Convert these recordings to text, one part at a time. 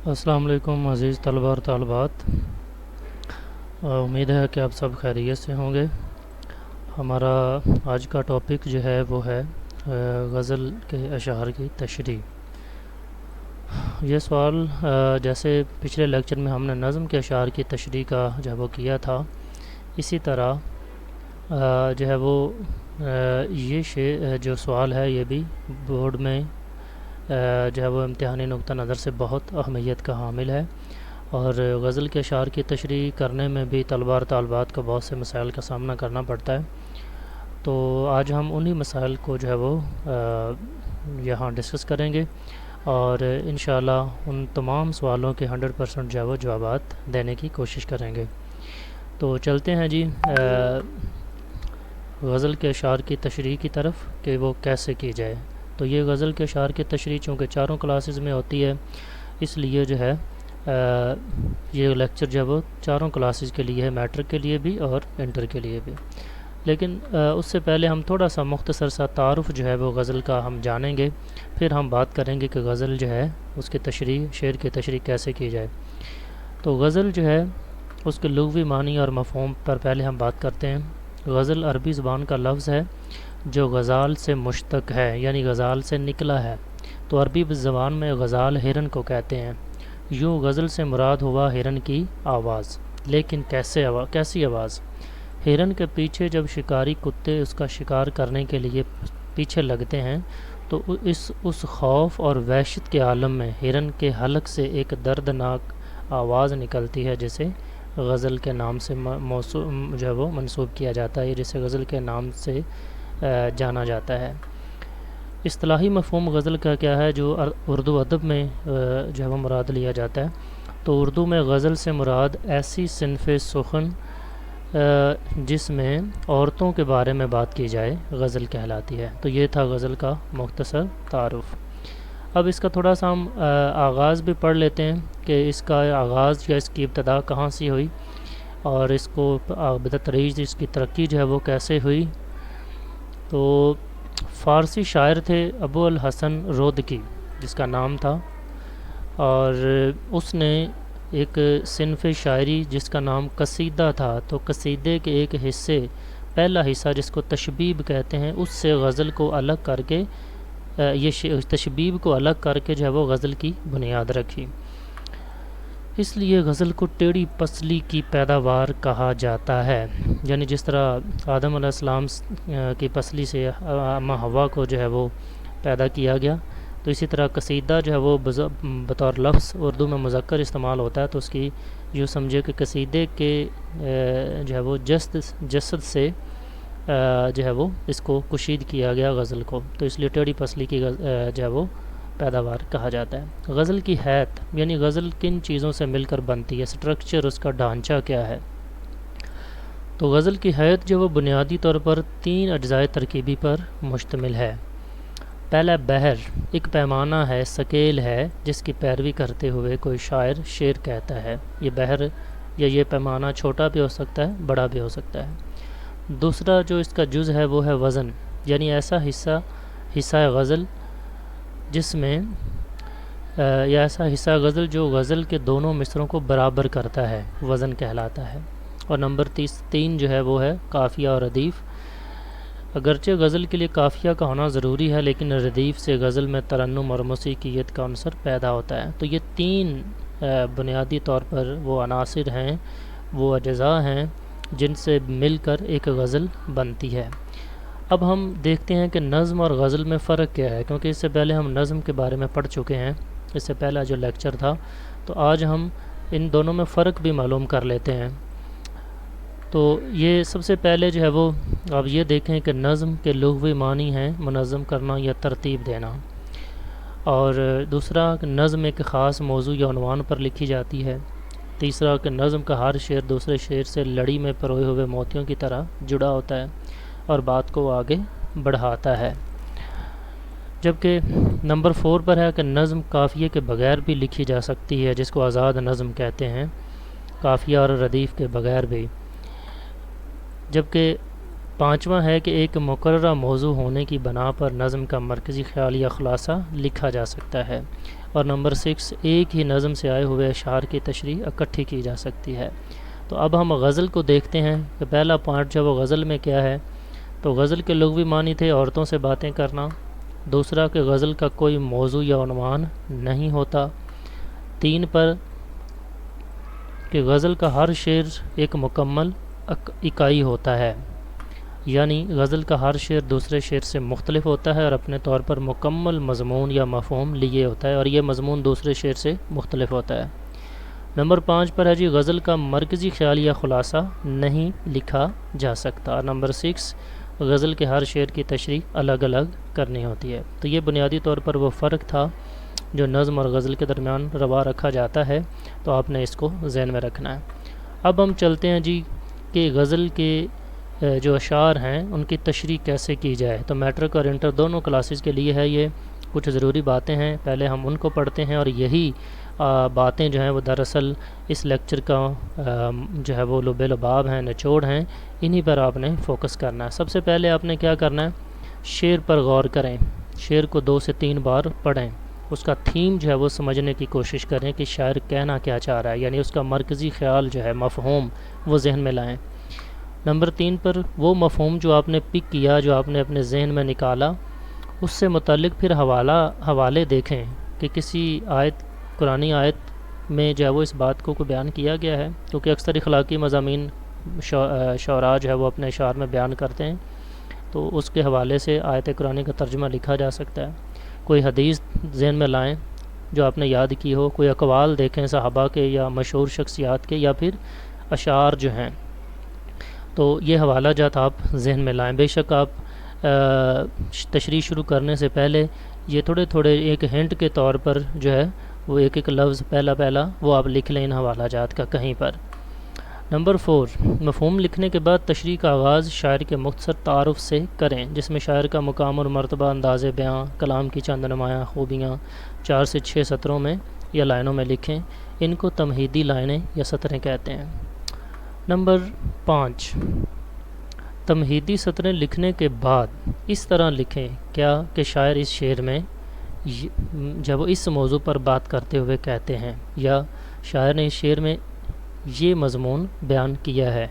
السلام علیکم عزیز طلباء اور طالبات، امید ہے کہ آپ سب خیریت سے ہوں گے۔ ہمارا آج کا ٹاپک جو ہے وہ ہے غزل کے اشعار کی تشریح۔ یہ سوال جیسے پچھلے لیکچر میں ہم نے نظم کے اشعار کی تشریح کا جو ہے وہ کیا تھا، اسی طرح جو ہے وہ یہ جو سوال ہے یہ بھی بورڈ میں جو ہے وہ امتحانی نقطہ نظر سے بہت اہمیت کا حامل ہے، اور غزل کے اشعار کی تشریح کرنے میں بھی طلباء اور طالبات کو بہت سے مسائل کا سامنا کرنا پڑتا ہے۔ تو آج ہم انہی مسائل کو جو ہے وہ یہاں ڈسکس کریں گے، اور انشاءاللہ ان تمام سوالوں کے 100% جو ہے وہ جوابات دینے کی کوشش کریں گے۔ تو چلتے ہیں جی غزل کے اشعار کی تشریح کی طرف کہ وہ کیسے کی جائے۔ تو یہ غزل کے اشعار کی تشریح چونکہ چاروں کلاسز میں ہوتی ہے، اس لیے جو ہے یہ لیکچر جو ہے وہ چاروں کلاسز کے لیے ہے، میٹرک کے لیے بھی اور انٹر کے لیے بھی۔ لیکن اس سے پہلے ہم تھوڑا سا مختصر سا تعارف جو ہے وہ غزل کا ہم جانیں گے، پھر ہم بات کریں گے کہ غزل جو ہے اس کی تشریح، شعر کی تشریح کیسے کی جائے۔ تو غزل جو ہے اس کے لغوی معنی اور مفہوم پر پہلے ہم بات کرتے ہیں۔ غزل عربی زبان کا لفظ ہے جو غزال سے مشتق ہے، یعنی غزال سے نکلا ہے۔ تو عربی زبان میں غزال ہرن کو کہتے ہیں۔ یوں غزل سے مراد ہوا ہرن کی آواز، لیکن کیسی آواز؟ ہرن کے پیچھے جب شکاری کتے اس کا شکار کرنے کے لیے پیچھے لگتے ہیں تو اس خوف اور وحشت کے عالم میں ہرن کے حلق سے ایک دردناک آواز نکلتی ہے، جسے غزل کے نام سے جو ہے وہ منسوب کیا جاتا ہے، جسے غزل کے نام سے جانا جاتا ہے۔ اصطلاحی مفہوم غزل کا کیا ہے جو اردو ادب میں جو ہے وہ مراد لیا جاتا ہے؟ تو اردو میں غزل سے مراد ایسی صنف سخن جس میں عورتوں کے بارے میں بات کی جائے غزل کہلاتی ہے۔ تو یہ تھا غزل کا مختصر تعارف۔ اب اس کا تھوڑا سا ہم آغاز بھی پڑھ لیتے ہیں کہ اس کا آغاز یا اس کی ابتدا کہاں سے ہوئی، اور اس کو بتدریج اس کی ترقی جو ہے وہ کیسے ہوئی۔ تو فارسی شاعر تھے ابو الحسن رودکی جس کا نام تھا، اور اس نے ایک صنف شاعری جس کا نام قصیدہ تھا، تو قصیدے کے ایک حصے، پہلا حصہ جس کو تشبیب کہتے ہیں، اس سے غزل کو الگ کر کے یہ تشبیب کو الگ کر کے جو ہے وہ غزل کی بنیاد رکھی۔ اس لیے غزل کو ٹیڑھی پسلی کی پیداوار کہا جاتا ہے، یعنی جس طرح آدم علیہ السلام کی پسلی سے اماں حوا کو جو ہے وہ پیدا کیا گیا، تو اسی طرح قصیدہ جو ہے وہ بطور لفظ اردو میں مذکر استعمال ہوتا ہے، تو اس کی یوں سمجھے کہ قصیدے کے جو ہے وہ جسد سے جو ہے وہ اس کو کشید کیا گیا غزل کو، تو اس لیے ٹیڑھی پسلی کی جو ہے وہ پیداوار کہا جاتا ہے۔ غزل کی حیت، یعنی غزل کن چیزوں سے مل کر بنتی ہے، سٹرکچر، اس کا ڈھانچہ کیا ہے؟ تو غزل کی حیت جو وہ بنیادی طور پر 3 اجزائے ترکیبی پر مشتمل ہے۔ پہلا بحر، ایک پیمانہ ہے، سکیل ہے، جس کی پیروی کرتے ہوئے کوئی شاعر شعر کہتا ہے۔ یہ بحر یا یہ پیمانہ چھوٹا بھی ہو سکتا ہے، بڑا بھی ہو سکتا ہے۔ دوسرا جو اس کا جز ہے وہ ہے وزن، یعنی ایسا حصہ غزل جس میں یا ایسا حصہ غزل جو غزل کے دونوں مصروں کو برابر کرتا ہے، وزن کہلاتا ہے۔ اور نمبر 3 جو ہے وہ ہے قافیہ اور ردیف۔ اگرچہ غزل کے لیے قافیہ کا ہونا ضروری ہے، لیکن ردیف سے غزل میں ترنم اور موسیقیت کا عنصر پیدا ہوتا ہے۔ تو یہ 3 بنیادی طور پر وہ عناصر ہیں، وہ اجزاء ہیں جن سے مل کر ایک غزل بنتی ہے۔ اب ہم دیکھتے ہیں کہ نظم اور غزل میں فرق کیا ہے، کیونکہ اس سے پہلے ہم نظم کے بارے میں پڑھ چکے ہیں، اس سے پہلا جو لیکچر تھا، تو آج ہم ان دونوں میں فرق بھی معلوم کر لیتے ہیں۔ تو یہ سب سے پہلے جو ہے وہ اب یہ دیکھیں کہ نظم کے لغوی معنی ہیں منظم کرنا یا ترتیب دینا، اور دوسرا کہ نظم ایک خاص موضوع یا عنوان پر لکھی جاتی ہے۔ تیسرا کہ نظم کا ہر شعر دوسرے شعر سے لڑی میں پروئے ہوئے موتیوں کی طرح جڑا ہوتا ہے اور بات کو آگے بڑھاتا ہے۔ جبکہ نمبر 4 پر ہے کہ نظم قافیے کے بغیر بھی لکھی جا سکتی ہے، جس کو آزاد نظم کہتے ہیں، قافیہ اور ردیف کے بغیر بھی۔ جبکہ 5واں ہے کہ ایک مقررہ موضوع ہونے کی بنا پر نظم کا مرکزی خیال یا خلاصہ لکھا جا سکتا ہے۔ اور نمبر 6، ایک ہی نظم سے آئے ہوئے اشعار کی تشریح اکٹھی کی جا سکتی ہے۔ تو اب ہم غزل کو دیکھتے ہیں کہ پہلا پوائنٹ جو وہ غزل میں کیا ہے۔ تو غزل کے لغوی معنی تھے عورتوں سے باتیں کرنا۔ دوسرا کہ غزل کا کوئی موضوع یا عنوان نہیں ہوتا۔ 3 پر کہ غزل کا ہر شعر ایک مکمل اکائی ہوتا ہے، یعنی غزل کا ہر شعر دوسرے شعر سے مختلف ہوتا ہے اور اپنے طور پر مکمل مضمون یا مفہوم لیے ہوتا ہے، اور یہ مضمون دوسرے شعر سے مختلف ہوتا ہے۔ نمبر 5 پر ہے جی غزل کا مرکزی خیال یا خلاصہ نہیں لکھا جا سکتا۔ اور نمبر 6، غزل کے ہر شعر کی تشریح الگ الگ کرنی ہوتی ہے۔ تو یہ بنیادی طور پر وہ فرق تھا جو نظم اور غزل کے درمیان روا رکھا جاتا ہے، تو آپ نے اس کو ذہن میں رکھنا ہے۔ اب ہم چلتے ہیں جی کہ غزل کے جو اشعار ہیں ان کی تشریح کیسے کی جائے۔ تو میٹرک اور انٹر دونوں کلاسز کے لیے ہے، یہ کچھ ضروری باتیں ہیں، پہلے ہم ان کو پڑھتے ہیں، اور یہی باتیں جو ہیں وہ دراصل اس لیکچر کا جو ہے وہ لب لباب ہیں، نچوڑ ہیں، انہی پر آپ نے فوکس کرنا ہے۔ سب سے پہلے آپ نے کیا کرنا ہے، شعر پر غور کریں، شعر کو 2 سے 3 بار پڑھیں، اس کا تھیم جو ہے وہ سمجھنے کی کوشش کریں کہ شاعر کہنا کیا چاہ رہا ہے، یعنی اس کا مرکزی خیال جو ہے مفہوم وہ ذہن میں لائیں۔ نمبر 3 پر وہ مفہوم جو آپ نے پک کیا، جو آپ نے اپنے ذہن میں نکالا، اس سے متعلق پھر حوالے دیکھیں کہ کسی آیت، قرآنی آیت میں جو ہے وہ اس بات کو بیان کیا گیا ہے، کیونکہ اکثر اخلاقی مضامین شعراء جو ہے وہ اپنے اشعار میں بیان کرتے ہیں، تو اس کے حوالے سے آیت قرآنی کا ترجمہ لکھا جا سکتا ہے۔ کوئی حدیث ذہن میں لائیں جو آپ نے یاد کی ہو، کوئی اقوال دیکھیں صحابہ کے یا مشہور شخصیات کے، یا پھر اشعار جو ہیں، تو یہ حوالہ جات آپ ذہن میں لائیں۔ بے شک آپ تشریح شروع کرنے سے پہلے یہ تھوڑے ایک ہنٹ کے طور پر جو ہے وہ ایک لفظ پہلا وہ آپ لکھ لیں ان حوالہ جات کا کہیں پر۔ نمبر 4، مفہوم لکھنے کے بعد تشریح کا آغاز شاعر کے مختصر تعارف سے کریں، جس میں شاعر کا مقام اور مرتبہ، انداز بیاں، کلام کی چند نمایاں خوبیاں 4 سے 6 سطروں میں یا لائنوں میں لکھیں۔ ان کو تمہیدی لائنیں یا سطریں کہتے ہیں۔ نمبر 5، تمہیدی سطریں لکھنے کے بعد اس طرح لکھیں کیا کہ شاعر اس شعر میں جب وہ اس موضوع پر بات کرتے ہوئے کہتے ہیں، یا شاعر نے اس شعر میں یہ مضمون بیان کیا ہے،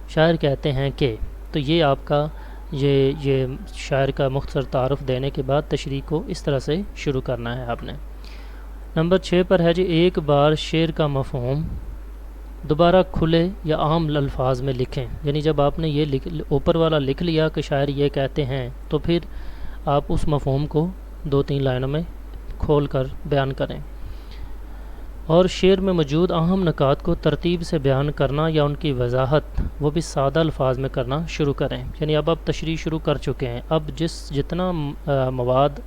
شاعر کہتے ہیں کہ، تو یہ آپ کا یہ شاعر کا مختصر تعارف دینے کے بعد تشریح کو اس طرح سے شروع کرنا ہے آپ نے۔ نمبر 6 پر ہے جی ایک بار شعر کا مفہوم دوبارہ کھلے یا عام الفاظ میں لکھیں، یعنی جب آپ نے یہ اوپر والا لکھ لیا کہ شاعر یہ کہتے ہیں، تو پھر آپ اس مفہوم کو 2-3 لائنوں میں کھول کر بیان کریں۔ اور شعر میں موجود اہم نکات کو ترتیب سے بیان کرنا یا ان کی وضاحت وہ بھی سادہ الفاظ میں کرنا شروع کریں، یعنی اب آپ تشریح شروع کر چکے ہیں، اب جتنا مواد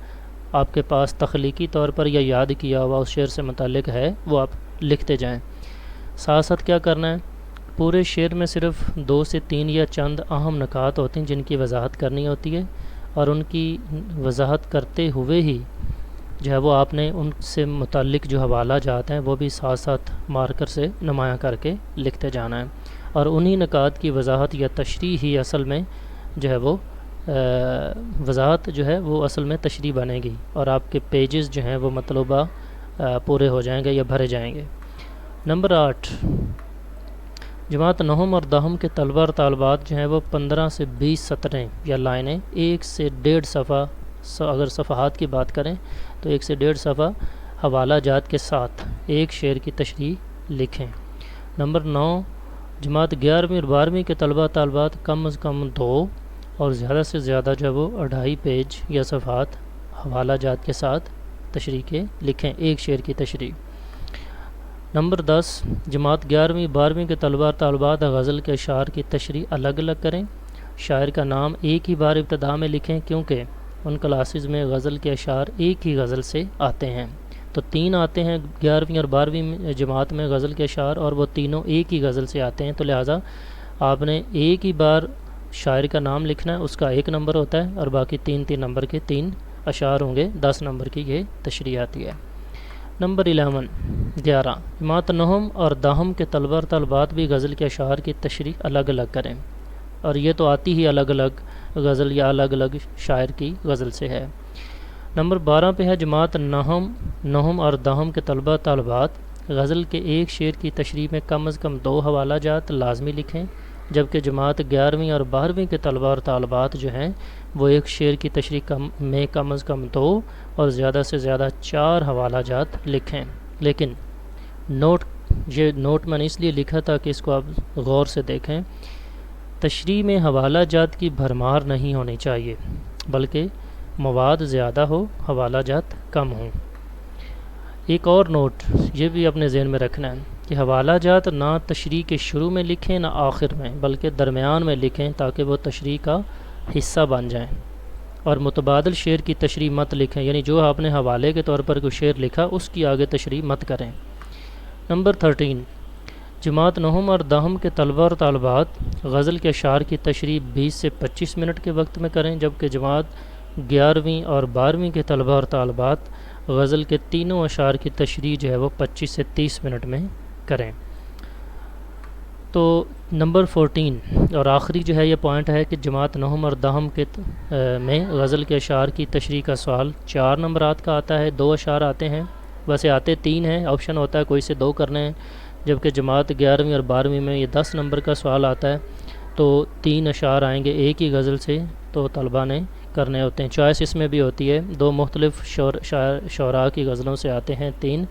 آپ کے پاس تخلیقی طور پر یا یاد کیا ہوا اس شعر سے متعلق ہے وہ آپ لکھتے جائیں۔ ساتھ ساتھ کیا کرنا ہے، پورے شعر میں صرف 2 سے 3 یا چند اہم نکات ہوتے ہیں جن کی وضاحت کرنی ہوتی ہے، اور ان کی وضاحت کرتے ہوئے ہی جو ہے وہ آپ نے ان سے متعلق جو حوالہ جات ہیں وہ بھی ساتھ ساتھ مارکر سے نمایاں کر کے لکھتے جانا ہے، اور انہی نکات کی وضاحت یا تشریح ہی اصل میں جو ہے وہ وضاحت جو ہے وہ اصل میں تشریح بنے گی، اور آپ کے پیجز جو ہیں وہ مطلوبہ پورے ہو جائیں گے یا بھرے جائیں گے۔ نمبر 8، جماعت نہم اور دہم کے طلبہ اور طالبات جو ہیں وہ 15 سے 20 سطریں یا لائنیں 1 سے 1.5 صفحہ، اگر صفحات کی بات کریں تو 1 سے 1.5 صفحہ حوالہ جات کے ساتھ ایک شعر کی تشریح لکھیں۔ نمبر 9، جماعت 11ویں اور 12ویں کے طلبہ طالبات کم از کم 2 اور زیادہ سے زیادہ جو ہے وہ 2.5 پیج یا صفحات حوالہ جات کے ساتھ تشریح کے لکھیں، ایک شعر کی تشریح۔ نمبر 10، جماعت 11ویں 12ویں کے طلبہ طالبات غزل کے اشعار کی تشریح الگ الگ کریں، شاعر کا نام ایک ہی بار ابتدا میں لکھیں، کیونکہ ان کلاسز میں غزل کے اشعار ایک ہی غزل سے آتے ہیں، تو 3 آتے ہیں 11ویں اور 12ویں جماعت میں غزل کے اشعار، اور وہ تینوں ایک ہی غزل سے آتے ہیں، تو لہٰذا آپ نے ایک ہی بار شاعر کا نام لکھنا ہے، اس کا 1 نمبر ہوتا ہے، اور باقی 3 نمبر کے 3 اشعار ہوں گے، 10 نمبر کی یہ تشریح آتی ہے۔ نمبر 11، جماعت نہم اور دہم کے طلبہ اور طالبات بھی غزل کے اشعار کی تشریح الگ الگ کریں۔ اور یہ تو آتی ہی الگ الگ غزل یا الگ الگ شاعر کی غزل سے ہے۔ نمبر 12 پہ ہے جماعت نہم اور دہم کے طلبہ طالبات غزل کے ایک شعر کی تشریح میں کم از کم 2 حوالہ جات لازمی لکھیں، جبکہ جماعت 11ویں اور 12ویں کے طلبہ اور طالبات جو ہیں وہ ایک شعر کی تشریح میں کم از کم 2 اور زیادہ سے زیادہ 4 حوالہ جات لکھیں۔ لیکن یہ نوٹ میں نے اس لیے لکھا تھا کہ اس کو آپ غور سے دیکھیں، تشریح میں حوالہ جات کی بھرمار نہیں ہونی چاہیے، بلکہ مواد زیادہ ہو، حوالہ جات کم ہوں۔ ایک اور نوٹ یہ بھی اپنے ذہن میں رکھنا ہے کہ حوالہ جات نہ تشریح کے شروع میں لکھیں نہ آخر میں، بلکہ درمیان میں لکھیں تاکہ وہ تشریح کا حصہ بن جائیں۔ اور متبادل شعر کی تشریح مت لکھیں، یعنی جو آپ نے حوالے کے طور پر کوئی شعر لکھا اس کی آگے تشریح مت کریں۔ نمبر 13 جماعت نہم اور دہم کے طلبہ اور طالبات غزل کے اشعار کی تشریح 20 سے 25 منٹ کے وقت میں کریں، جبکہ جماعت 11ویں اور 12ویں کے طلبہ اور طالبات غزل کے تینوں اشعار کی تشریح جو ہے وہ 25 سے 30 منٹ میں کریں۔ تو نمبر 14 اور آخری جو ہے یہ پوائنٹ ہے کہ جماعت نہم اور دہم کے میں غزل کے اشعار کی تشریح کا سوال 4 نمبرات کا آتا ہے، 2 اشعار آتے ہیں، ویسے آتے 3 ہیں، آپشن ہوتا ہے کوئی سے 2 کرنے ہیں، جبکہ جماعت 11ویں اور 12ویں میں یہ 10 نمبر کا سوال آتا ہے، تو 3 اشعار آئیں گے ایک ہی غزل سے، تو طلبہ نے کرنے ہوتے ہیں۔ چوائس اس میں بھی ہوتی ہے، 2 مختلف شعراء کی غزلوں سے آتے ہیں، 3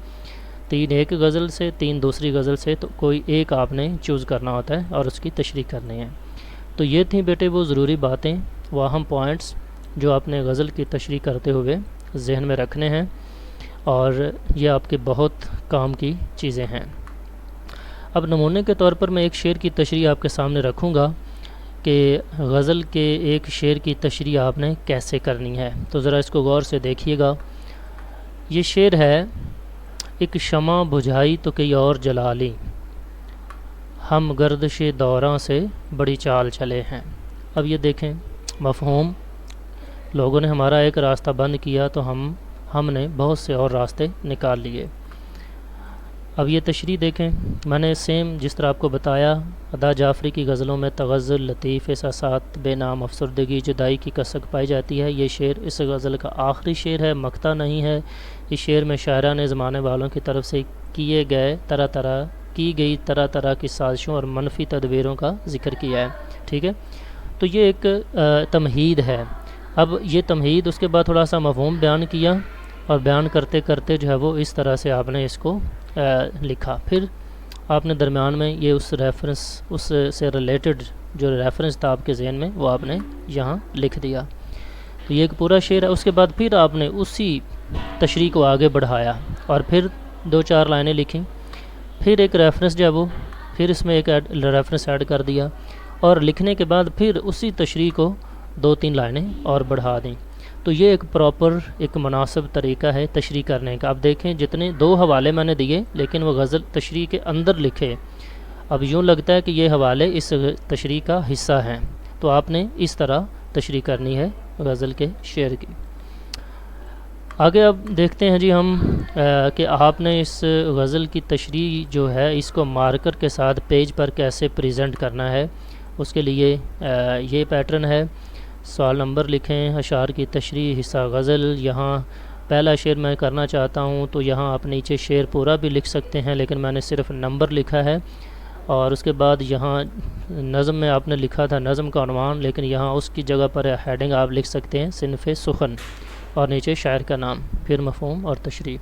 ایک غزل سے، 3 دوسری غزل سے، تو کوئی ایک آپ نے چوز کرنا ہوتا ہے اور اس کی تشریح کرنی ہے۔ تو یہ تھیں بیٹے وہ ضروری باتیں، وہ اہم پوائنٹس جو آپ نے غزل کی تشریح کرتے ہوئے ذہن میں رکھنے ہیں، اور یہ آپ کے بہت کام کی چیزیں ہیں۔ اب نمونے کے طور پر میں ایک شعر کی تشریح آپ کے سامنے رکھوں گا کہ غزل کے ایک شعر کی تشریح آپ نے کیسے کرنی ہے، تو ذرا اس کو غور سے دیکھیے گا۔ یہ شعر ہے، ایک شمع بجھائی تو کئی اور جلا لی، ہم گردش دوراں سے بڑی چال چلے ہیں۔ اب یہ دیکھیں مفہوم، لوگوں نے ہمارا ایک راستہ بند کیا تو ہم نے بہت سے اور راستے نکال لیے۔ اب یہ تشریح دیکھیں، میں نے سیم جس طرح آپ کو بتایا ادا جعفری کی غزلوں میں تغزل، لطیف احساسات، بے نام، افسردگی، جدائی کی کسک پائی جاتی ہے۔ یہ شعر اس غزل کا آخری شعر ہے، مقطع نہیں ہے۔ اس شعر میں شاعرہ نے زمانے والوں کی طرف سے کی گئی طرح طرح کی سازشوں اور منفی تدبیروں کا ذکر کیا ہے، ٹھیک ہے۔ تو یہ ایک تمہید ہے۔ اب یہ تمہید، اس کے بعد تھوڑا سا مفہوم بیان کیا، اور بیان کرتے کرتے جو ہے وہ اس طرح سے آپ نے اس کو لکھا۔ پھر آپ نے درمیان میں یہ اس سے ریلیٹڈ جو ریفرنس تھا آپ کے ذہن میں وہ آپ نے یہاں لکھ دیا۔ تو یہ ایک پورا شعر ہے۔ اس کے بعد پھر آپ نے اسی تشریح کو آگے بڑھایا اور پھر 2-4 لائنیں لکھیں، پھر ایک ریفرنس جو ہے وہ پھر اس میں ایک ریفرنس ایڈ کر دیا، اور لکھنے کے بعد پھر اسی تشریح کو 2-3 لائنیں اور بڑھا دیں۔ تو یہ ایک پراپر ایک مناسب طریقہ ہے تشریح کرنے کا۔ اب دیکھیں جتنے 2 حوالے میں نے دیے لیکن وہ غزل تشریح کے اندر لکھے، اب یوں لگتا ہے کہ یہ حوالے اس تشریح کا حصہ ہیں، تو آپ نے اس طرح تشریح کرنی ہے غزل کے شعر کی۔ آگے اب دیکھتے ہیں جی ہم کہ آپ نے اس غزل کی تشریح جو ہے اس کو مارکر کے ساتھ پیج پر کیسے پریزنٹ کرنا ہے۔ اس کے لیے یہ پیٹرن ہے، سوال نمبر لکھیں، اشعار کی تشریح، حصہ غزل۔ یہاں پہلا شعر میں کرنا چاہتا ہوں تو یہاں آپ نیچے شعر پورا بھی لکھ سکتے ہیں، لیکن میں نے صرف نمبر لکھا ہے۔ اور اس کے بعد یہاں نظم میں آپ نے لکھا تھا نظم کا عنوان، لیکن یہاں اس کی جگہ پر ہیڈنگ آپ لکھ سکتے ہیں صنف سخن، اور نیچے شاعر کا نام، پھر مفہوم اور تشریح۔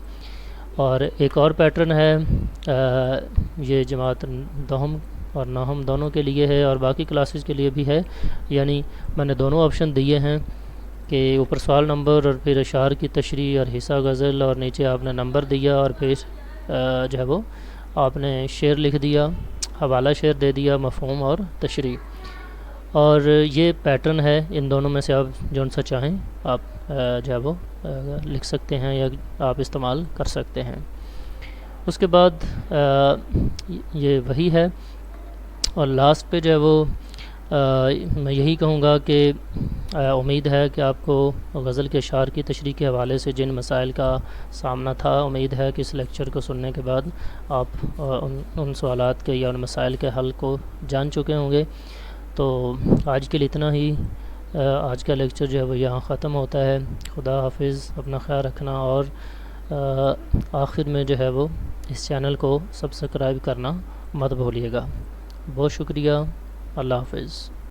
اور ایک اور پیٹرن ہے، یہ جماعت دہم اور نہم دونوں کے لیے ہے اور باقی کلاسز کے لیے بھی ہے، یعنی میں نے دونوں آپشن دیے ہیں کہ اوپر سوال نمبر اور پھر اشعار کی تشریح اور حصہ غزل، اور نیچے آپ نے نمبر دیا اور پھر جو ہے وہ آپ نے شعر لکھ دیا، حوالہ شعر دے دیا، مفہوم اور تشریح۔ اور یہ پیٹرن ہے، ان دونوں میں سے آپ جون سا چاہیں آپ جو ہے وہ لکھ سکتے ہیں یا آپ استعمال کر سکتے ہیں۔ اس کے بعد یہ وہی ہے، اور لاسٹ پہ جو ہے وہ میں یہی کہوں گا کہ امید ہے کہ آپ کو غزل کے اشعار کی تشریح کے حوالے سے جن مسائل کا سامنا تھا، امید ہے کہ اس لیکچر کو سننے کے بعد آپ ان سوالات کے یا ان مسائل کے حل کو جان چکے ہوں گے۔ تو آج کے لیے اتنا ہی. آج کا لیکچر جو ہے وہ یہاں ختم ہوتا ہے. خدا حافظ. اپنا خیال رکھنا، اور آخر میں جو ہے وہ اس چینل کو سبسکرائب کرنا مت بھولیے گا. بہت شکریہ. اللہ حافظ.